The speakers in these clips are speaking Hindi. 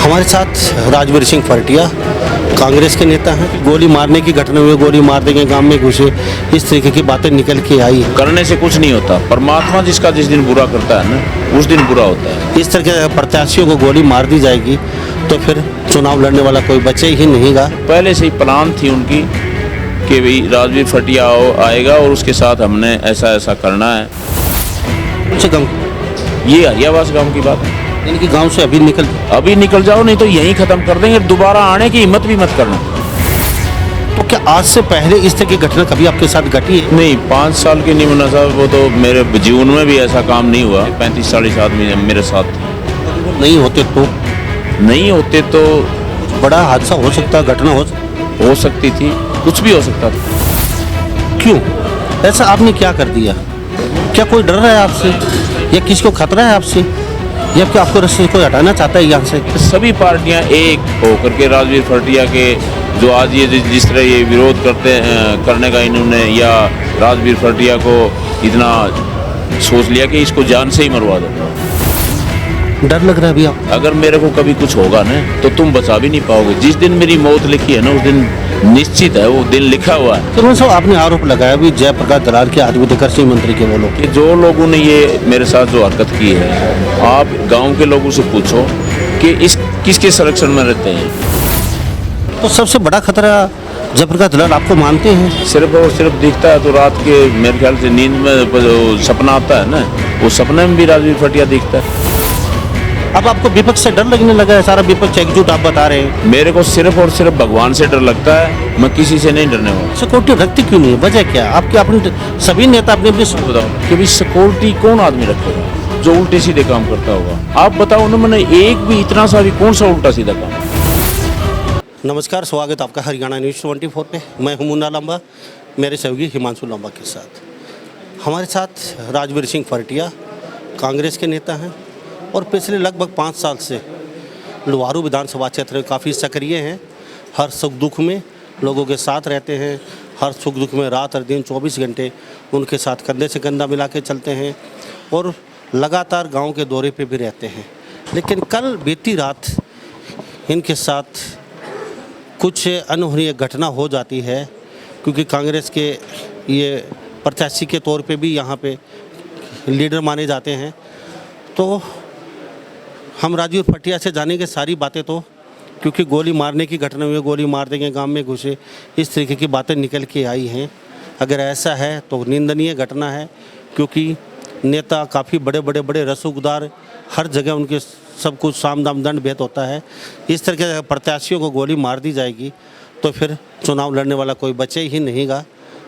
हमारे साथ राजवीर सिंह फरटिया कांग्रेस के नेता हैं। गोली मारने की घटना हुई, गोली मार देंगे, गांव में घुसे, इस तरीके की बातें निकल के आई हैं। करने से कुछ नहीं होता। परमात्मा जिसका जिस दिन बुरा करता है ना, उस दिन बुरा होता है। इस तरह के प्रत्याशियों को गोली मार दी जाएगी तो फिर चुनाव लड़ने वाला कोई बचे ही नहींगा। पहले से ही प्लान थी उनकी कि भाई राजवीर फटिया आएगा और उसके साथ हमने ऐसा ऐसा करना है। कौन गाँव? ये हरियावास गांव की बात है। इनके गांव से अभी निकल जाओ, नहीं तो यहीं खत्म कर देंगे। दोबारा आने की हिम्मत भी मत करना। तो क्या आज से पहले इस तरह की घटना कभी आपके साथ घटी है? नहीं, 5 साल की नहीं मुन्ना साहब, वो तो मेरे जीवन में भी ऐसा काम नहीं हुआ। 35-40 आदमी मेरे साथ थे। नहीं होते तो बड़ा हादसा हो सकता, घटना हो सकती थी, कुछ भी हो सकता था। क्यों ऐसा आपने क्या कर दिया? क्या कोई डर रहा है आपसे या किसी को खतरा है आपसे या क्या आपको रस्ते से कोई हटाना चाहता है यहाँ से? सभी पार्टियां एक होकर के राजवीर फटिया के जो आज ये जिस तरह ये विरोध करने का इन्होंने, या राजवीर फटिया को इतना सोच लिया कि इसको जान से ही मरवा दो। डर लग रहा है अभी आप? अगर मेरे को कभी कुछ होगा ना तो तुम बचा भी नहीं पाओगे। जिस दिन मेरी मौत लिखी है ना, उस दिन निश्चित है, वो दिन लिखा हुआ है। तो साहब आपने आरोप लगाया भी जयप्रकाश दलाल के आदमी थे, कृषि मंत्री के, बोलो कि जो लोगों ने ये मेरे साथ जो हरकत की है, आप गांव के लोगों से पूछो कि इस किसके संरक्षण में रहते हैं। तो सबसे बड़ा खतरा जयप्रकाश दलाल आपको मानते हैं? सिर्फ और सिर्फ दिखता है तो रात के मेरे ख्याल से नींद में सपना आता है ना, वो सपने में भी राजवीर फटिया दिखता है। अब आपको विपक्ष से डर लगने लगा है? सारा विपक्ष एकजुट आप बता रहे हैं। मेरे को सिर्फ और सिर्फ भगवान से डर लगता है, मैं किसी से नहीं डरने वाला। सिक्योरिटी रखती क्यों नहीं है? वजह क्या? आपके अपने सभी नेता अपने बताओ कि भाई सिक्योरिटी कौन आदमी रखेगा जो उल्टे सीधे काम करता होगा? आप बताओ ना, मैंने एक भी इतना सा भी कौन सा उल्टा सीधा काम? नमस्कार, स्वागत आपका हरियाणा न्यूज़ 24 पे। मैं हूं मुन्ना लांबा, मेरे सहयोगी हिमांशु लांबा के साथ। हमारे साथ राजवीर सिंह फरटिया कांग्रेस के नेता हैं और पिछले लगभग 5 साल से लुहारू विधानसभा क्षेत्र में काफ़ी सक्रिय हैं। हर सुख दुख में लोगों के साथ रहते हैं, हर सुख दुख में रात और दिन 24 घंटे उनके साथ कंधे से कंधा मिला के चलते हैं और लगातार गांव के दौरे पे भी रहते हैं। लेकिन कल बीती रात इनके साथ कुछ अनहोनी घटना हो जाती है, क्योंकि कांग्रेस के ये प्रत्याशी के तौर पे भी यहाँ पे लीडर माने जाते हैं। तो हम राजवीर फटिया से जानेंगे सारी बातें, तो क्योंकि गोली मारने की घटना हुई, गोली मार देंगे, गांव में घुसे, इस तरीके की बातें निकल के आई हैं। अगर ऐसा है तो निंदनीय घटना है, क्योंकि नेता काफ़ी बड़े रसूखदार, हर जगह उनके सब कुछ साम दाम दंड भेद होता है। इस तरह के प्रत्याशियों को गोली मार दी जाएगी तो फिर चुनाव लड़ने वाला कोई बचे ही नहींगा।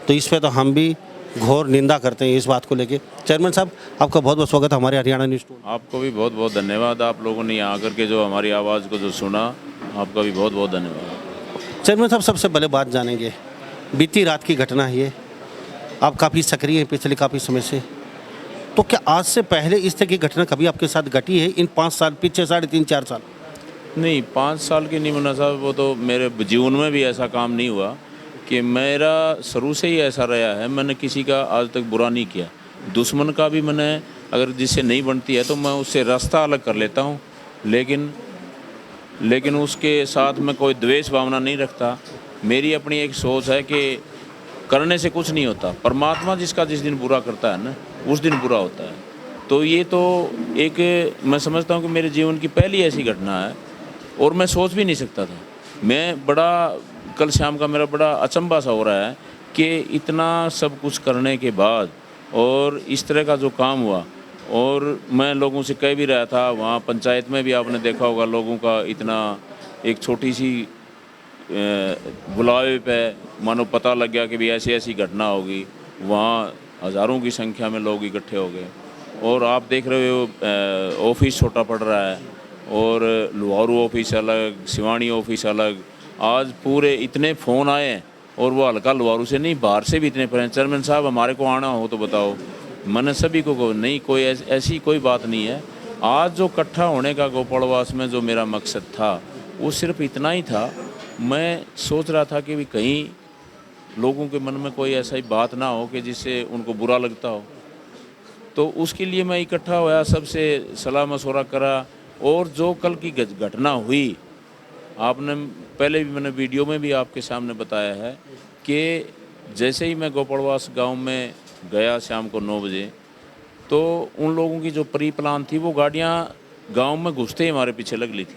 तो इस पर तो हम भी घोर निंदा करते हैं इस बात को लेके। चेयरमैन साहब, आपका बहुत बहुत स्वागत है हमारे हरियाणा न्यूज़ 24। आपको भी बहुत बहुत धन्यवाद। आप लोगों ने यहाँ आकर के जो हमारी आवाज़ को जो सुना, आपका भी बहुत बहुत धन्यवाद। चेयरमैन साहब, सबसे पहले बात जानेंगे, बीती रात की घटना है ये, आप काफ़ी सक्रिय हैं पिछले काफ़ी समय से, तो क्या आज से पहले इस तरह की घटना कभी आपके साथ घटी है इन 5 साल, पीछे 3.5-4 साल? नहीं, 5 साल की नहीं मुन्ना साहब, वो तो मेरे जीवन में भी ऐसा काम नहीं हुआ कि मेरा शुरू से ही ऐसा रहा है। मैंने किसी का आज तक बुरा नहीं किया। दुश्मन का भी मैंने, अगर जिससे नहीं बनती है तो मैं उससे रास्ता अलग कर लेता हूँ, लेकिन उसके साथ मैं कोई द्वेष भावना नहीं रखता। मेरी अपनी एक सोच है कि करने से कुछ नहीं होता। परमात्मा जिसका जिस दिन बुरा करता है ना, उस दिन बुरा होता है। तो ये तो एक, मैं समझता हूँ कि मेरे जीवन की पहली ऐसी घटना है और मैं सोच भी नहीं सकता था। मैं बड़ा, कल शाम का मेरा बड़ा अचंभा सा हो रहा है कि इतना सब कुछ करने के बाद और इस तरह का जो काम हुआ। और मैं लोगों से कह भी रहा था, वहाँ पंचायत में भी आपने देखा होगा, लोगों का इतना, एक छोटी सी बुलावे पे मानो पता लग गया कि भी ऐसी ऐसी घटना होगी। वहाँ हज़ारों की संख्या में लोग इकट्ठे हो गए और आप देख रहे हो ऑफिस छोटा पड़ रहा है और लुहारू ऑफिस अलग, सिवानी ऑफिस अलग। आज पूरे इतने फ़ोन आए हैं और वो हल्का लुहारू से नहीं, बाहर से भी इतने फ़ोन। चेयरमैन साहब, हमारे को आना हो तो बताओ। मैंने सभी को नहीं, कोई ऐसी कोई बात नहीं है। आज जो इकट्ठा होने का गोपालवास में जो मेरा मकसद था वो सिर्फ इतना ही था। मैं सोच रहा था कि भी कहीं लोगों के मन में कोई ऐसा ही बात ना हो कि जिससे उनको बुरा लगता हो। तो उसके लिए मैं इकट्ठा हुआ, सबसे सलाह मशवरा करा और जो कल की घटना हुई, आपने पहले भी मैंने वीडियो में भी आपके सामने बताया है कि जैसे ही मैं गोपड़वास गांव में गया शाम को 9 बजे, तो उन लोगों की जो प्री प्लान थी वो गाड़ियां गांव में घुसते ही हमारे पीछे लग ली थी।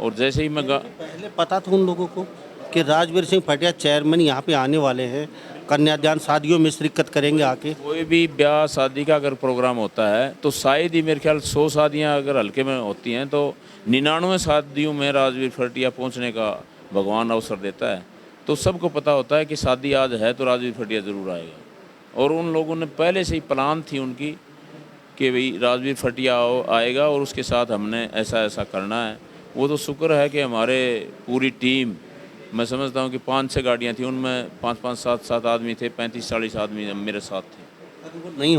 और जैसे ही मैं पहले पता था उन लोगों को कि राजवीर सिंह फटिया चेयरमैन यहाँ पे आने वाले हैं, कन्यादान शादियों में शिरकत करेंगे आके? कोई भी ब्याह शादी का अगर प्रोग्राम होता है तो शायद ही मेरे ख्याल 100 शादियां अगर हल्के में होती हैं तो 99 शादियों में राजवीर फटिया पहुंचने का भगवान अवसर देता है। तो सबको पता होता है कि शादी आज है तो राजवीर फटिया ज़रूर आएगा। और उन लोगों ने पहले से ही प्लान थी उनकी कि भाई राजवीर फटिया आएगा और उसके साथ हमने ऐसा ऐसा करना है। वो तो शुक्र है कि हमारे पूरी टीम, मैं समझता हूँ कि 5-6 गाड़ियाँ थी, उनमें 5-5, 7-7 आदमी थे, 35-40 आदमी मेरे साथ थे। अगर वो नहीं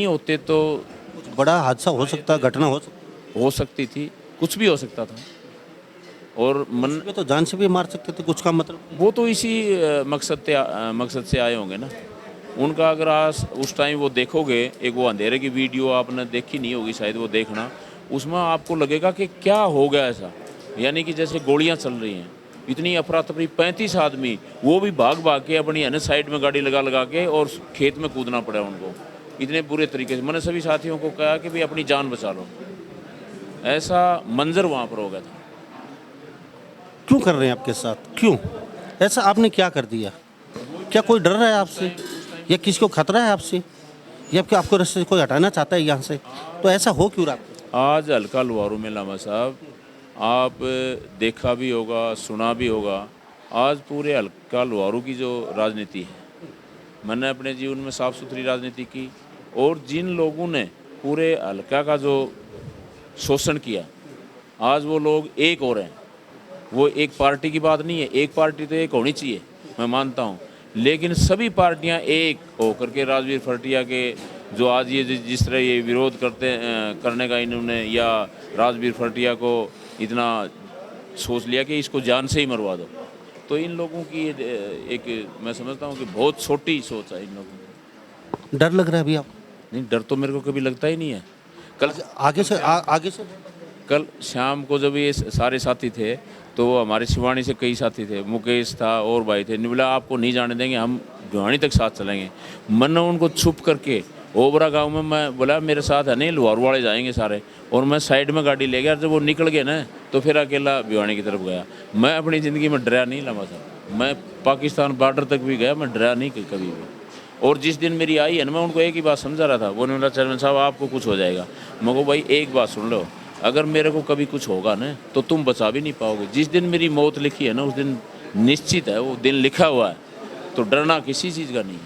होते तो कुछ बड़ा हादसा हो सकता, घटना हो सकती थी, कुछ भी हो सकता था। और मन तो जान से भी मार सकते थे, कुछ का मतलब वो तो इसी मकसद से आए होंगे ना। उनका अगर आज उस टाइम वो देखोगे, एक वो अंधेरे की वीडियो आपने देखी नहीं होगी शायद, वो देखना, उसमें आपको लगेगा कि क्या हो गया ऐसा, यानी कि जैसे गोलियां चल रही हैं, इतनी अफरा तफरी, 35 आदमी, वो भी भाग भाग के अपनी अन्य साइड में गाड़ी लगा लगा के और खेत में कूदना पड़ा उनको, इतने बुरे तरीके से। मैंने सभी साथियों को कहा कि भाई अपनी जान बचा लो। ऐसा मंजर वहाँ पर हो गया था। क्यों कर रहे हैं आपके साथ? क्यों ऐसा आपने क्या कर दिया? क्या कोई डर रहा है आपसे, या किसी को खतरा है आपसे, या कि आपको रास्ते से कोई हटाना चाहता है यहाँ से? तो ऐसा हो क्यों रहा? आज हल्का लुहारू में लामा साहब, आप देखा भी होगा, सुना भी होगा, आज पूरे हल्का लुहारू की जो राजनीति है, मैंने अपने जीवन में साफ़ सुथरी राजनीति की। और जिन लोगों ने पूरे हल्का का जो शोषण किया, आज वो लोग एक हो रहे हैं। वो एक पार्टी की बात नहीं है, एक पार्टी तो एक होनी चाहिए, मैं मानता हूँ, लेकिन सभी पार्टियां एक होकर के राजवीर फटिया के जो आज ये जिस तरह ये विरोध करने का इन्होंने, या राजवीर फटिया को इतना सोच लिया कि इसको जान से ही मरवा दो, तो इन लोगों की एक मैं समझता हूँ कि बहुत छोटी सोच है इन लोगों की। डर लग रहा है अभी आप? नहीं, डर तो मेरे को कभी लगता ही नहीं है। कल आगे से कल शाम को जब ये सारे साथी थे, तो हमारे शिवानी से कई साथी थे, मुकेश था और भाई थे, बोला आपको नहीं जाने देंगे, हम भिवानी तक साथ चलेंगे। मैंने उनको छुप करके ओबरा गांव में, मैं बोला मेरे साथ है नहीं, लुहारू वाले जाएंगे सारे, और मैं साइड में गाड़ी ले गया। जब वो निकल गए ना, तो फिर अकेला भिवानी की तरफ गया। मैं अपनी ज़िंदगी में डरा नहीं लम्बा साहब, मैं पाकिस्तान बॉर्डर तक भी गया, मैं डरा नहीं कभी भी। और जिस दिन मेरी आई है ना, मैं उनको एक ही बात समझा रहा था, वो बोला चेयरमैन साहब आपको कुछ हो जाएगा। मैं को भाई एक बात सुन लो, अगर मेरे को कभी कुछ होगा ना तो तुम बचा भी नहीं पाओगे। जिस दिन मेरी मौत लिखी है ना, उस दिन निश्चित है, वो दिन लिखा हुआ है, तो डरना किसी चीज़ का नहीं है।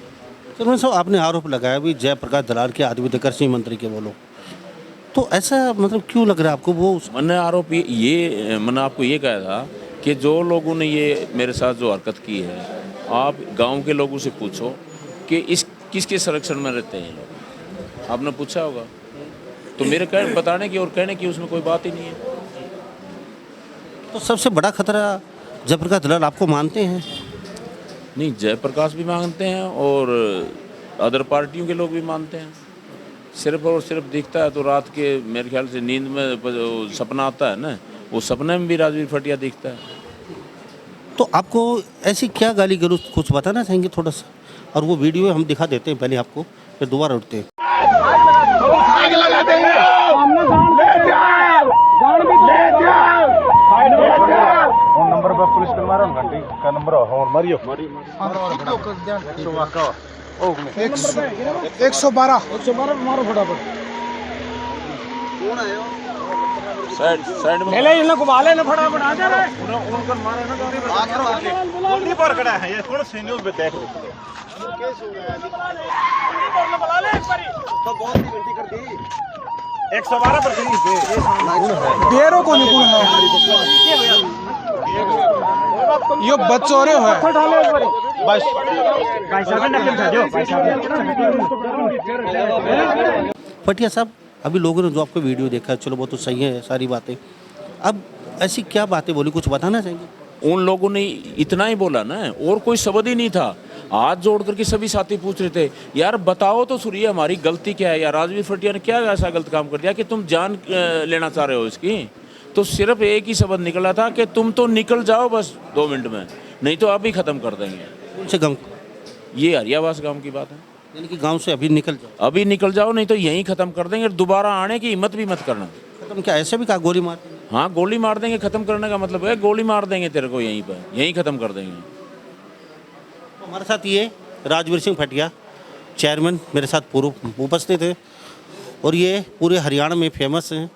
चेयरमैन साहब, आपने आरोप लगाया भी जयप्रकाश दलाल के आदमी देकर सिंह मंत्री के बोलो, तो ऐसा मतलब क्यों लग रहा है आपको? वो मैंने आरोप ये मैंने आपको ये कहा था कि जो लोगों ने ये मेरे साथ जो हरकत की है, आप गाँव के लोगों से पूछो कि इस किसके संरक्षण में रहते हैं ये लोग, आपने पूछा होगा। तो मेरे बताने की और कहने की उसमें कोई बात ही नहीं है। तो सबसे बड़ा खतरा जयप्रकाश दलाल आपको मानते हैं? नहीं, जयप्रकाश भी मानते हैं और अदर पार्टियों के लोग भी मानते हैं। सिर्फ और सिर्फ दिखता है तो रात के मेरे ख्याल से नींद में सपना आता है ना, वो सपने में भी राजवीर फटिया दिखता है। तो आपको ऐसी क्या गाली गलौज कुछ बताना चाहेंगे थोड़ा सा? और वो वीडियो हम दिखा देते हैं पहले आपको, फिर दोबारा उठते हैं। नंबर पर पुलिस के मारो घंटी का नंबर और मारियो 112 मारो फटाफट। साइड में ले इनको घुमाले ना फटाफट आ जा रहा है उनको मारो ना गाड़ी में आकर नहीं पर खड़ा है ये थोड़ा सा न्यूज़ पे देख लो केस हो गया बुला ले एक बारी तो बहुत ही गलती कर दी 112 पर नहीं देरो को नहीं है ये बच्चों रे है बस भाई साहब ने समझा दो भाई साहब। फटिया साहब, अभी लोगों ने जो आपको वीडियो देखा, चलो वो तो सही है सारी बातें, अब ऐसी क्या बातें बोली, कुछ बताना चाहिए? उन लोगों ने इतना ही बोला ना, और कोई शब्द ही नहीं था। हाथ जोड़ करके सभी साथी पूछ रहे थे, यार बताओ तो सुनिए हमारी गलती क्या है यार, राजवीर फटिया ने क्या ऐसा गलत काम कर दिया कि तुम जान लेना चाह रहे हो इसकी। तो सिर्फ एक ही शब्द निकला था कि तुम तो निकल जाओ बस 2 मिनट में, नहीं तो आप ही ख़त्म कर देंगे। कौन से गाँव? ये हरियावास गांव की बात है। यानी कि गांव से अभी निकल जाओ। अभी निकल जाओ, नहीं तो यहीं ख़त्म कर देंगे, दोबारा आने की हिम्मत भी मत करना। खत्म क्या, ऐसे भी कहा गोली मार? हाँ, गोली मार देंगे, ख़त्म करने का मतलब है गोली मार देंगे तेरे को यहीं पर, यहीं ख़त्म कर देंगे। तो हमारे साथ ये राजवीर सिंह फटिया चेयरमैन मेरे साथ पूर्व उपस्थित थे, और ये पूरे हरियाणा में फेमस हैं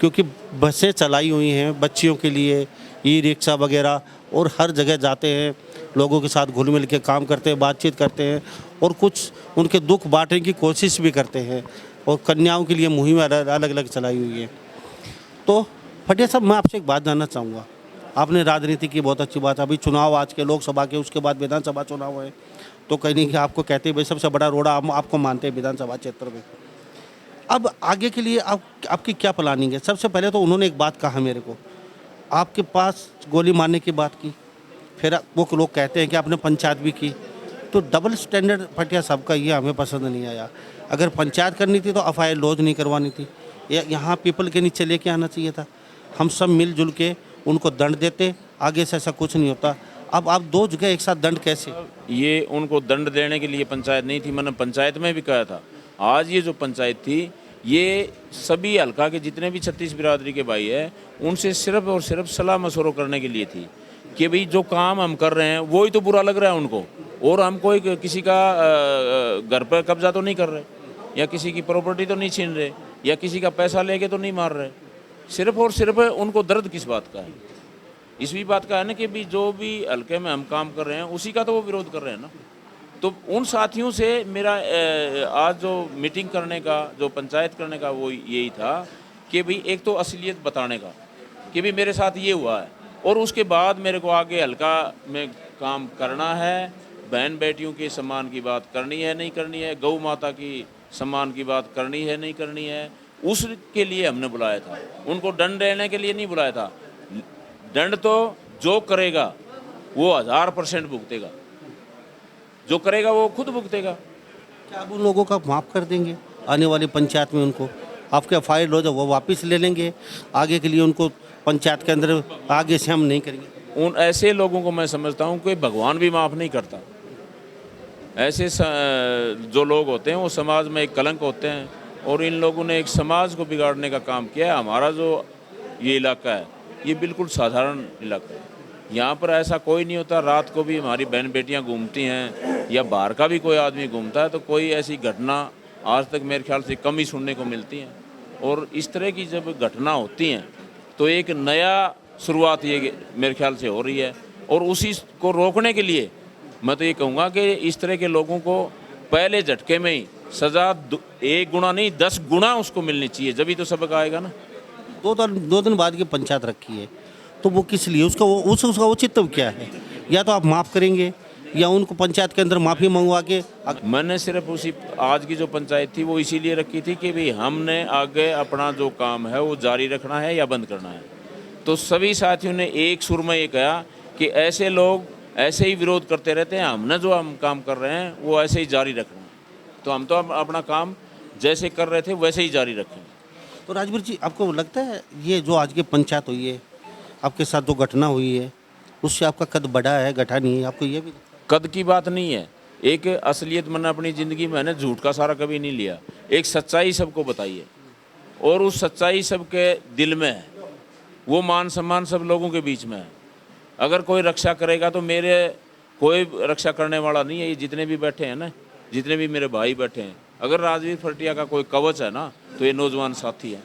क्योंकि बसें चलाई हुई हैं बच्चियों के लिए, ई रिक्शा वगैरह, और हर जगह जाते हैं, लोगों के साथ घुल मिल के काम करते हैं, बातचीत करते हैं, और कुछ उनके दुख बांटने की कोशिश भी करते हैं, और कन्याओं के लिए मुहिम अलग अलग चलाई हुई है। तो फटिया साहब, मैं आपसे एक बात जानना चाहूँगा। आपने राजनीति की बहुत अच्छी बात, अभी चुनाव आज के लोकसभा के, उसके बाद विधानसभा चुनाव है, तो कहीं नहीं कि आपको कहते हैं भाई सबसे बड़ा रोड़ा हम आपको मानते हैं विधानसभा क्षेत्र में। अब आगे के लिए आपकी क्या प्लानिंग है? सबसे पहले तो उन्होंने एक बात कहा मेरे को, आपके पास गोली मारने की बात की, फिर वो लोग कहते हैं कि आपने पंचायत भी की, तो डबल स्टैंडर्ड फटिया साहब का ये हमें पसंद नहीं आया। अगर पंचायत करनी थी तो FIR लॉन्च नहीं करवानी थी, यहाँ पीपल के नीचे लेके आना चाहिए था, हम सब मिलजुल के उनको दंड देते, आगे से ऐसा कुछ नहीं होता। अब आप 2 जगह एक साथ दंड कैसे? ये उनको दंड देने के लिए पंचायत नहीं थी, मैंने पंचायत में भी कहा था। आज ये जो पंचायत थी, ये सभी हल्का के जितने भी 36 बिरादरी के भाई हैं, उनसे सिर्फ और सिर्फ सलाह मशवरा करने के लिए थी कि भाई जो काम हम कर रहे हैं वो ही तो बुरा लग रहा है उनको, और हम कोई किसी का घर पर कब्जा तो नहीं कर रहे, या किसी की प्रॉपर्टी तो नहीं छीन रहे, या किसी का पैसा लेके तो नहीं मार रहे। सिर्फ और सिर्फ उनको दर्द किस बात का है? इसी बात का है ना कि भी जो भी हल्के में हम काम कर रहे हैं उसी का तो वो विरोध कर रहे हैं ना। तो उन साथियों से मेरा आज जो मीटिंग करने का, जो पंचायत करने का, वो यही था कि भाई एक तो असलियत बताने का कि भाई मेरे साथ ये हुआ है, और उसके बाद मेरे को आगे हल्का में काम करना है, बहन बेटियों के सम्मान की बात करनी है नहीं करनी है, गौ माता की सम्मान की बात करनी है नहीं करनी है, उसके लिए हमने बुलाया था। उनको दंड देने के लिए नहीं बुलाया था। दंड तो जो करेगा वो 1000% भुगतेगा, जो करेगा वो खुद भुगतेगा। क्या आप उन लोगों का माफ़ कर देंगे आने वाली पंचायत में? उनको आपके FIR लॉन्च वो वापस ले लेंगे, आगे के लिए उनको पंचायत के अंदर आगे से हम नहीं करेंगे? उन ऐसे लोगों को मैं समझता हूँ कि भगवान भी माफ़ नहीं करता। ऐसे जो लोग होते हैं वो समाज में एक कलंक होते हैं, और इन लोगों ने एक समाज को बिगाड़ने का काम किया है। हमारा जो ये इलाका है ये बिल्कुल साधारण इलाका है, यहाँ पर ऐसा कोई नहीं होता। रात को भी हमारी बहन बेटियाँ घूमती हैं, या बाहर का भी कोई आदमी घूमता है, तो कोई ऐसी घटना आज तक मेरे ख्याल से कम ही सुनने को मिलती हैं। और इस तरह की जब घटना होती हैं तो एक नया शुरुआत ये मेरे ख्याल से हो रही है, और उसी को रोकने के लिए मैं तो ये कहूँगा कि इस तरह के लोगों को पहले झटके में ही सज़ा 1 गुना नहीं 10 गुना उसको मिलनी चाहिए, जब ही तो सबक आएगा ना। 2 दिन बाद की पंचायत रखी है, तो वो किस लिए? उसका औचित्य क्या है? या तो आप माफ़ करेंगे या उनको पंचायत के अंदर माफ़ी मंगवा के। मैंने सिर्फ उसी आज की जो पंचायत थी वो इसीलिए रखी थी कि भाई हमने आगे अपना जो काम है वो जारी रखना है या बंद करना है। तो सभी साथियों ने एक सुर में ये कहा कि ऐसे लोग ऐसे ही विरोध करते रहते हैं, हमने जो हम काम कर रहे हैं वो ऐसे ही जारी रखना है। तो हम तो अपना काम जैसे कर रहे थे वैसे ही जारी रखें। तो राजवीर जी, आपको लगता है ये जो आज की पंचायत हुई है, आपके साथ जो घटना हुई है, उससे आपका कद बढ़ा है, घटा नहीं है? आपको ये भी कद की बात नहीं है, एक असलियत मैंने अपनी ज़िंदगी में मैंने झूठ का सारा कभी नहीं लिया, एक सच्चाई सबको बताई है, और उस सच्चाई सबके दिल में है, वो मान सम्मान सब लोगों के बीच में है। अगर कोई रक्षा करेगा तो मेरे कोई रक्षा करने वाला नहीं है। ये जितने भी बैठे हैं ना, जितने भी मेरे भाई बैठे हैं, अगर राजवीर फटिया का कोई कवच है ना तो ये नौजवान साथी है।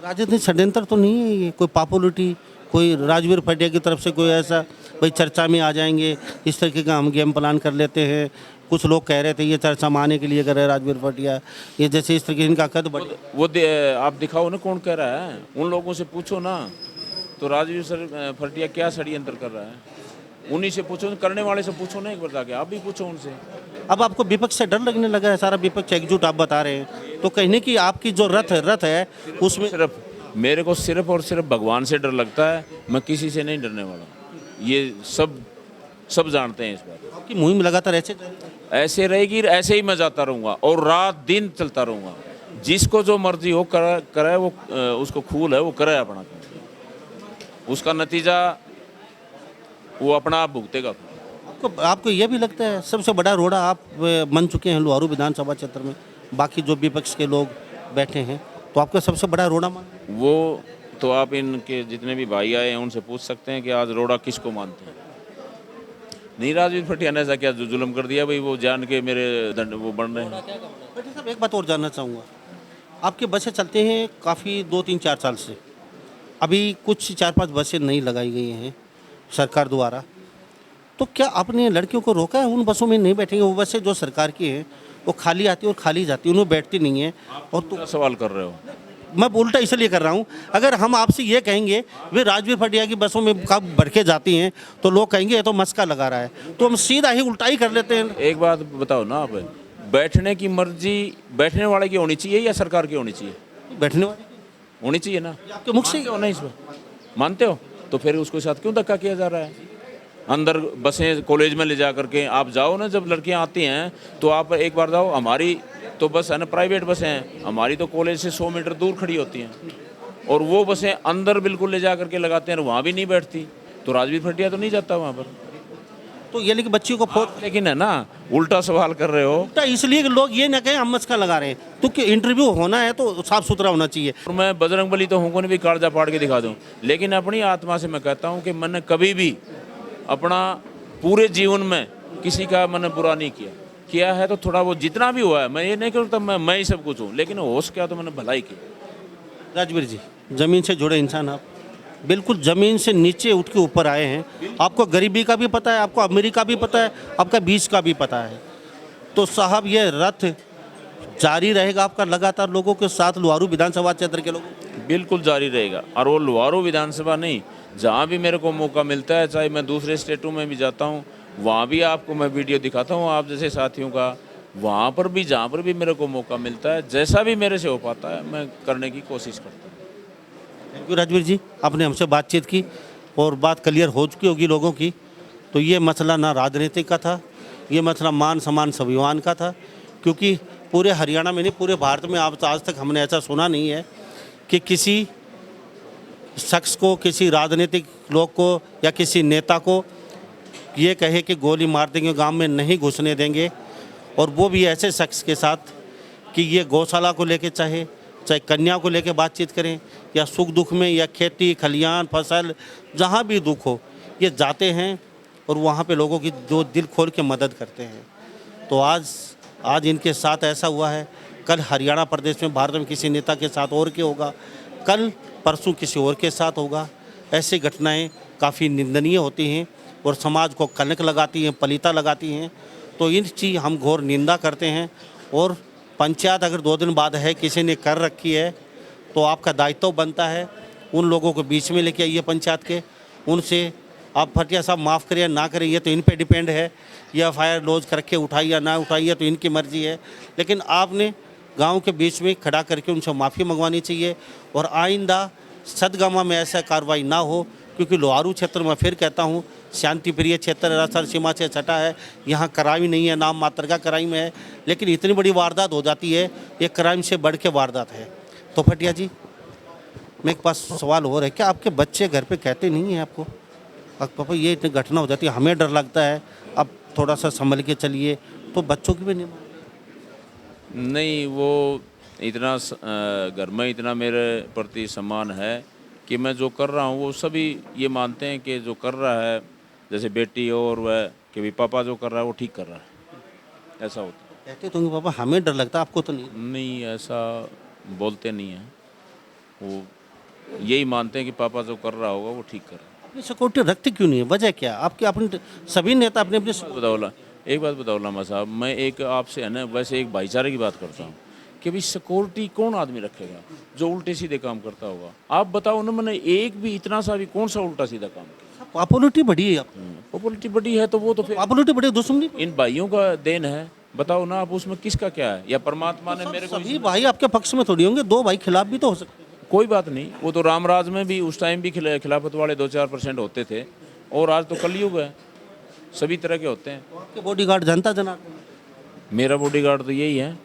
राजनीतिक षड्यंत्र तो नहीं है ये? कोई पॉपुलरिटी, कोई राजवीर फटिया की तरफ से कोई ऐसा भाई चर्चा में आ जाएंगे, इस तरीके का हम गेम प्लान कर लेते हैं? कुछ लोग कह रहे थे ये चर्चा में आने के लिए कर रहे हैं राजवीर फटिया, ये जैसे इस तरीके इनका कद बढ़े। वो आप दिखाओ ना कौन कह रहा है, उन लोगों से पूछो ना। तो राजवीर फटिया क्या षड्यंत्र कर रहा है, उन्हीं से पूछो, करने वाले से पूछो ना, एक बार जाके आप भी पूछो उनसे। अब आपको विपक्ष से डर लगने लगा है? सारा विपक्ष एकजुट आप बता रहे हैं, तो कहने की आपकी जो रथ है उसमें सिर्फ मेरे को सिर्फ और सिर्फ भगवान से डर लगता है, मैं किसी से नहीं डरने वाला। ये सब सब जानते हैं इस बात को। आपकी मुहिम लगातार ऐसे रहेगी, ऐसे ही मैं जाता रहूँगा और रात दिन चलता रहूँगा। जिसको जो मर्जी हो करे वो उसको खूल है वो करे अपना, उसका नतीजा वो अपना आप भुगतेगा। आपको ये भी लगता है सबसे बड़ा रोड़ा आप बन चुके हैं लुहारू विधानसभा क्षेत्र में, बाकी जो विपक्ष के लोग बैठे हैं, तो आपका सबसे बड़ा रोड़ा मान? वो तो आप इनके जितने भी भाई आए हैं उनसे पूछ सकते हैं कि आज रोड़ा किसको मानते हैं। नहीं, राजवीर भटिया ने ऐसा क्या जुल्म कर दिया भाई, वो जान के मेरे दंड वो बन रहे हैं। भटिया साहब, एक बात और जानना चाहूँगा, आपके बसें चलते हैं काफ़ी 2-3-4 साल से, अभी कुछ 4-5 बसें नहीं लगाई गई हैं सरकार द्वारा, तो क्या आपने लड़कियों को रोका है उन बसों में नहीं बैठेंगे? वो बसें जो सरकार की हैं वो खाली आती है और खाली जाती है, उन्हें बैठती नहीं है। और तो क्या सवाल कर रहे हो? मैं उल्टा इसलिए कर रहा हूँ, अगर हम आपसे ये कहेंगे वे राजवीर भटिया की बसों में कब भर के जाती हैं तो लोग कहेंगे ये तो मस्का लगा रहा है, तो हम सीधा ही उल्टा ही कर लेते हैं। एक बात बताओ ना आप, बैठने की मर्जी बैठने वाले की होनी चाहिए या सरकार की होनी चाहिए? बैठने वाले होनी चाहिए ना। आपके मुख से मानते हो ना इस बात? मानते हो? तो फिर उसके साथ क्यों धक्का किया जा रहा है? अंदर बसें कॉलेज में ले जा करके आप जाओ ना, जब लड़कियां आती हैं तो आप एक बार जाओ। हमारी तो बस है ना, प्राइवेट बसें हैं हमारी, तो कॉलेज से 100 मीटर दूर खड़ी होती हैं और वो बसें अंदर बिल्कुल ले जा करके लगाते हैं, वहाँ भी नहीं बैठती। तो राजवीर भटिया तो नहीं जाता वहाँ पर। तो ये लेकिन बच्चियों को फोर्स, लेकिन है ना, उल्टा सवाल कर रहे हो। उल्टा इसलिए कि लोग ये ना कहें हम मस्का लगा रहे हैं, तो कि इंटरव्यू होना है तो साफ सुथरा होना चाहिए। और मैं बजरंगबली तो हूँ को भी कालजा फाड़ के दिखा दूँ, लेकिन अपनी आत्मा से मैं कहता हूँ कि मैंने कभी भी अपना पूरे जीवन में किसी का मैंने बुरा नहीं किया है। तो थोड़ा वो जितना भी हुआ है, मैं ये नहीं करता मैं ही सब कुछ हूँ, लेकिन होश क्या तो मैंने भलाई की। राजवीर जी, ज़मीन से जुड़े इंसान आप, बिल्कुल ज़मीन से नीचे उठ के ऊपर आए हैं, आपको गरीबी का भी पता है, आपको अमीरी का भी पता है, आपका बीच का भी पता है। तो साहब ये रथ जारी रहेगा आपका लगातार लोगों के साथ, लुहारू विधानसभा क्षेत्र के लोगों? बिल्कुल जारी रहेगा। और वो लुहारू विधानसभा नहीं, जहाँ भी मेरे को मौका मिलता है, चाहे मैं दूसरे स्टेटों में भी जाता हूँ, वहाँ भी आपको मैं वीडियो दिखाता हूँ आप जैसे साथियों का, वहाँ पर भी जहाँ पर भी मेरे को मौका मिलता है, जैसा भी मेरे से हो पाता है मैं करने की कोशिश करता हूँ। थैंक यू राजवीर जी, आपने हमसे बातचीत की और बात क्लियर हो चुकी होगी लोगों की। तो ये मसला ना राजनीतिक का था, ये मसला मान सम्मान स्वाभिमान का था, क्योंकि पूरे हरियाणा में नहीं पूरे भारत में आज तक हमने ऐसा सुना नहीं है कि किसी शख्स को, किसी राजनीतिक लोग को या किसी नेता को ये कहे कि गोली मार देंगे, गांव में नहीं घुसने देंगे, और वो भी ऐसे शख्स के साथ कि ये गौशाला को लेके चाहे कन्या को लेके बातचीत करें, या सुख दुख में, या खेती खलियान फसल जहाँ भी दुख हो, ये जाते हैं और वहाँ पे लोगों की जो दिल खोल के मदद करते हैं। तो आज इनके साथ ऐसा हुआ है, कल हरियाणा प्रदेश में भारत में किसी नेता के साथ और के होगा, कल परसों किसी और के साथ होगा। ऐसी घटनाएं काफ़ी निंदनीय होती हैं और समाज को कलंक लगाती हैं, पलीता लगाती हैं। तो इन चीज़ हम घोर निंदा करते हैं। और पंचायत अगर 2 दिन बाद है, किसी ने कर रखी है, तो आपका दायित्व बनता है उन लोगों को बीच में लेके आइए पंचायत के, उनसे आप भटिया साहब माफ़ करिए ना करिए, ये तो इन पे डिपेंड है, ये FIR लॉज करके उठाइए या ना उठाइए तो इनकी मर्जी है, लेकिन आपने गांव के बीच में खड़ा करके उनसे माफ़ी मंगवानी चाहिए। और आइंदा सदगामा में ऐसा कार्रवाई ना हो, क्योंकि लोहारू क्षेत्र में फिर कहता हूँ शांति प्रिय क्षेत्र, राजस्थान सीमा से सटा है, यहाँ क्राइम नहीं है, नाम मात्र का क्राइम है, लेकिन इतनी बड़ी वारदात हो जाती है, ये क्राइम से बढ़ के वारदात है। तो भटिया जी, मेरे पास सवाल और है, क्या आपके बच्चे घर पे कहते नहीं हैं आपको पापा ये इतनी घटना हो जाती है, हमें डर लगता है, अब थोड़ा सा संभल के चलिए, तो बच्चों की भी नहीं, वो इतना घर में इतना मेरे प्रति सम्मान है कि मैं जो कर रहा हूँ वो सभी ये मानते हैं कि जो कर रहा है, जैसे बेटी और वह कि भी पापा जो कर रहा है वो ठीक कर रहा है, ऐसा होता है। कहते तो पापा हमें डर लगता है, आपको तो नहीं, ऐसा बोलते नहीं हैं, वो यही मानते हैं कि पापा जो कर रहा होगा वो ठीक कर रहा है। अपनी सिक्योरिटी रखते क्यों नहीं है, वजह क्या? आपके अपने सभी नेता अपने अपने बताओ, एक बात बताओ लामा साहब, मैं एक आपसे है ना वैसे एक भाईचारे की बात करता हूँ कि भाई सिक्योरिटी कौन आदमी रखेगा जो उल्टे सीधे काम करता होगा? आप बताओ ना, मैंने एक भी इतना सा भी कौन सा उल्टा सीधा काम किया? पॉपुलरिटी बढ़ी है, पॉपुलरिटी बढ़ी है तो वो तो फिर पॉपुलरिटी बढ़ी, दुश्मनी इन भाइयों का देन है। बताओ ना आप, उसमें किसका क्या है? या परमात्मा ने मेरे को? सभी भाई आपके पक्ष में थोड़ी होंगे, 2 भाई खिलाफ भी तो हो सकते हैं। कोई बात नहीं, वो तो रामराज में भी उस टाइम भी खिलाफत वाले 2-4% होते थे, और आज तो कलयुग है, सभी तरह के होते हैं। आपके बॉडीगार्ड जनता जनार्दन मेरा बॉडीगार्ड तो यही है।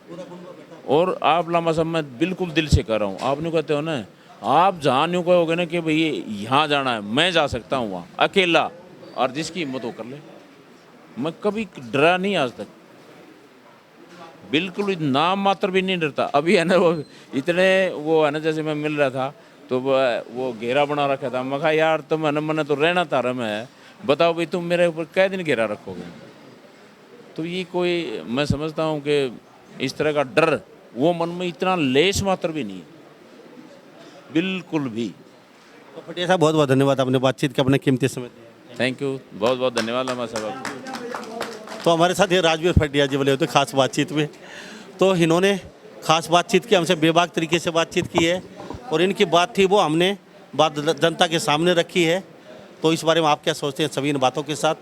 और आप लंबा साहब, मैं बिल्कुल दिल से कह रहा हूँ, आप नहीं कहते हो ना, आप जहाँ न्यू कहोगे ना कि भाई यहाँ जाना है, मैं जा सकता हूँ वहाँ अकेला, और जिसकी हिम्मत वो कर ले। मैं कभी डरा नहीं आज तक, बिल्कुल नाम मात्र भी नहीं डरता। अभी है ना वो इतने वो है ना, जैसे मैं मिल रहा था तो वो घेरा बना रखा था। मैं कहा यार तुम है ना, मैंने तो रहना था रहा, मैं बताओ भाई तुम मेरे ऊपर कै दिन घेरा रखोगे। तो ये कोई, मैं समझता हूँ कि इस तरह का डर वो मन में इतना लेश मात्र भी नहीं है, बिल्कुल भी। तो पटिया साहब बहुत बहुत धन्यवाद, आपने बातचीत के अपने कीमती समय दिया। थैंक यू, बहुत बहुत धन्यवाद हमारे साहब। तो हमारे साथ ये राजवीर फटिया जी बोले होते खास बातचीत में, तो इन्होंने खास बातचीत की, हमसे बेबाक तरीके से बातचीत की है, और इनकी बात थी वो हमने बात जनता के सामने रखी है। तो इस बारे में आप क्या सोचते हैं? सभी इन बातों के साथ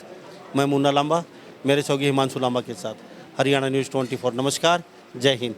मैं मुन्ना लांबा, मेरे सहयोगी हिमांशु लांबा के साथ, हरियाणा न्यूज़ 24। नमस्कार, जय हिंद।